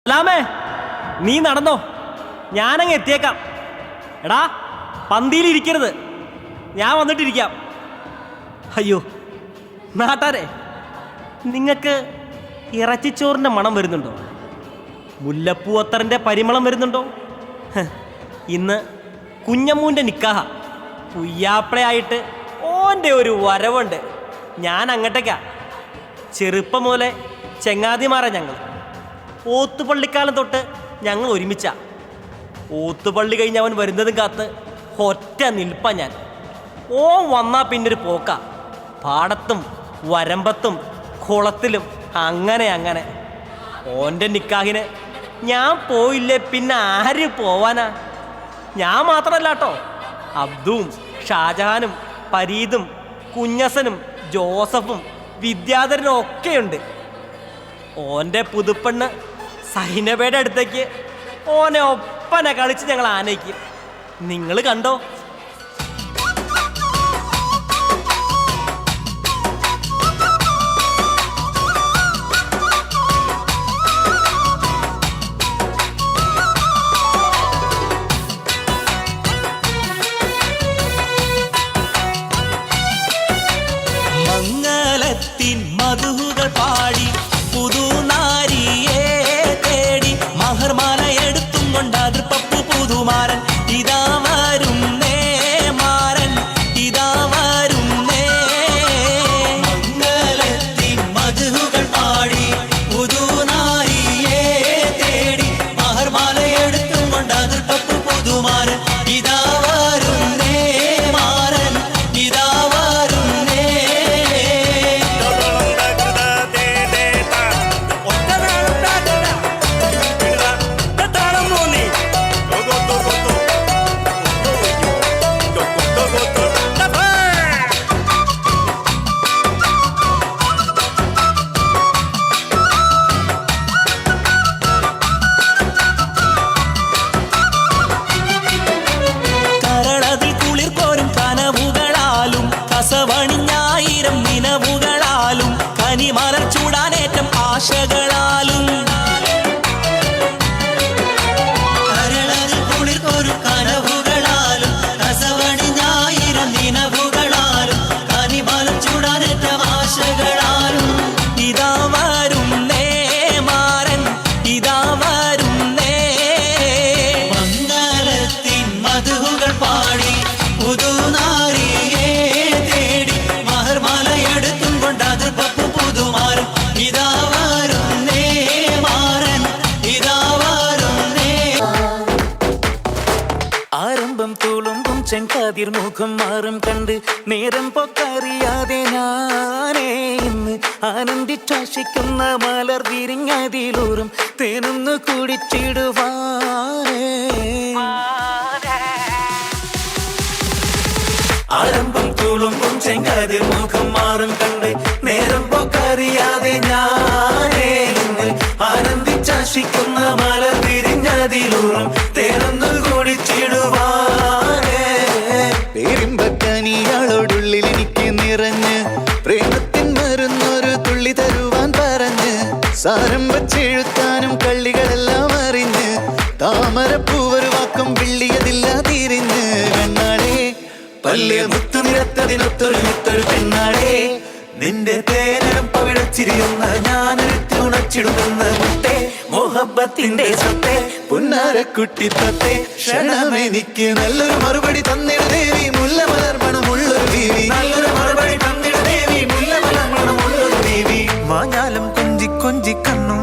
ലാമേ, നീ നടന്നോ, ഞാനങ്ങ് എത്തിയേക്കാം. എടാ, പന്തിയിലിരിക്കരുത്, ഞാൻ വന്നിട്ടിരിക്കാം. അയ്യോ നാട്ടാരെ, നിങ്ങൾക്ക് ഇറച്ചിച്ചോറിൻ്റെ മണം വരുന്നുണ്ടോ? മുല്ലപ്പൂവത്തറിൻ്റെ പരിമളം വരുന്നുണ്ടോ? ഇന്ന് കുഞ്ഞമ്മൂൻ്റെ നിക്കാഹ. പുയ്യാപ്പിളയായിട്ട് ഓൻ്റെ ഒരു വരവുണ്ട്. ഞാൻ അങ്ങോട്ടേക്കാ. ചെറുപ്പം മുതലേ ചെങ്ങാതിമാരാ ഞങ്ങൾ. ഓത്തുപള്ളിക്കാലം തൊട്ട് ഞങ്ങൾ ഒരുമിച്ചാ. ഓത്തുപള്ളി കഴിഞ്ഞ് അവൻ വരുന്നതും കാത്ത് ഒറ്റ നിൽപ്പാ ഞാൻ. ഓൻ വന്നാൽ പിന്നൊരു പോക്ക. പാടത്തും വരമ്പത്തും കുളത്തിലും അങ്ങനെ. ഓൻ്റെ നിക്കാഹിന് ഞാൻ പോയില്ലേ പിന്നെ ആര് പോവാനാ? ഞാൻ മാത്രമല്ല കേട്ടോ, അബ്ദുവും ഷാജഹാനും പരീദും കുഞ്ഞസനും ജോസഫും വിദ്യാധരനും ഒക്കെയുണ്ട്. ഓൻ്റെ പുതുപ്പെണ്ണ് സൈനബയുടെ അടുത്തേക്ക് ഓനെ ഒപ്പന കളിച്ച് ഞങ്ങൾ ആനയിക്കും. നിങ്ങൾ കണ്ടോ? മംഗളത്തിൻ മധുകൾ പാടി പുതുനാരിയെ തേടി മഹർമാല എടുത്തും കൊണ്ട് അതിർപ്പപ്പു പുതുമാരൻ ഇതാ വരുന്നേ, മാരൻ ഇതാ വരുന്നേ. മംഗളത്തിൻ മധുകൾ പാടി പുതുനാരിയെ തേടി മഹർമാല എടുത്തും കൊണ്ട് അതിർപ്പപ്പു പുതുമാരൻ ഇതാ വരുന്നേ, മാരൻ ഇതാ വരുന്നേ. കരളതിൽ കുളിർ കോരും കനവുകളാലും കസവണിഞ്ഞായിരം നിലവുകളാലും കനിമലർ ചൂടാനേറ്റം ആശകളാലും. കരളതിൽ കുളിർ കോരും കനവുകളാലും കസവണിഞ്ഞായിരം നിലവുകളാലും കനിമലർ ചൂടാനേറ്റം ആശകളാലും ഇതാ വരുന്നേ, മാരൻ ഇതാ വരുന്നേ. മംഗളത്തിൻ മധുകൾ പാടി പുതുനാരിയെ തേടി മഹർമാല എടുത്തും കൊണ്ട് അതിർപ്പപ്പു പുതുമാരൻ ഇതാ വരുന്നേ, മാരൻ ഇതാ വരുന്നേ. ആരംഭം തുളുമ്പും ചെങ്കാതിർ മുഖം മാറും കണ്ട് നേരം പൊക്കറിയാതെ ഞാനേ ഇന്ന് ആനന്ദിച്ചാശിക്കുന്ന മലർ വിരിഞ്ഞതിലൂറും തേനൊന്ന് കുടിച്ചിടുവാനേ. ആരംഭം തുളുമ്പും ചെങ്കാതിർ മുഖം മാറും കണ്ട് നേരം പൊക്കറിയാതെ ഞാനേ ഇന്ന് ആനന്ദിച്ചാശിക്കുന്ന മലർ വിരിഞ്ഞതിലൂറും തേനൊന്ന് കുടിച്ചിടുവാനേ. പേരിമ്പക്കനിയാളോടുള്ളിൽ എനിക്ക് നിറഞ്ഞ് പ്രേമത്തിൻ മരുന്നൊരു തുള്ളി തരുവാൻ പറഞ്ഞ് സാരം വച്ചെഴുത്താനും കള്ളികളെല്ലാം അറിഞ്ഞ് താമരപ്പൂവൊരു വാക്കും വിള്ളിയതില്ല തിരിഞ്ഞ് പെണ്ണാളെ പല്ല് മുത്തു നിരത്തതിനൊത്തൊരു മുത്തൊരു പെണ്ണാളെ നിന്റെ തേനം പവിഴച്ചിരിയുന്ന ഞാനൊരു തുണച്ചിടുന്ന മുട്ടേ മോഹബത്തിന്റെ സത്തെ പുന്നാരക്കുട്ടി തത്തെ ക്ഷണമെനിക്ക് നല്ലൊരു മറുപടി തന്നിട ദേവി മുല്ലമലർമണമുള്ളൊരു ദേവി നല്ലൊരു മറുപടി തന്നിട ദേവി മുല്ലമലർമണമുള്ളൊരു ദേവി. മാഞ്ഞാലും കൊഞ്ചി കൊഞ്ചി കണ്ണു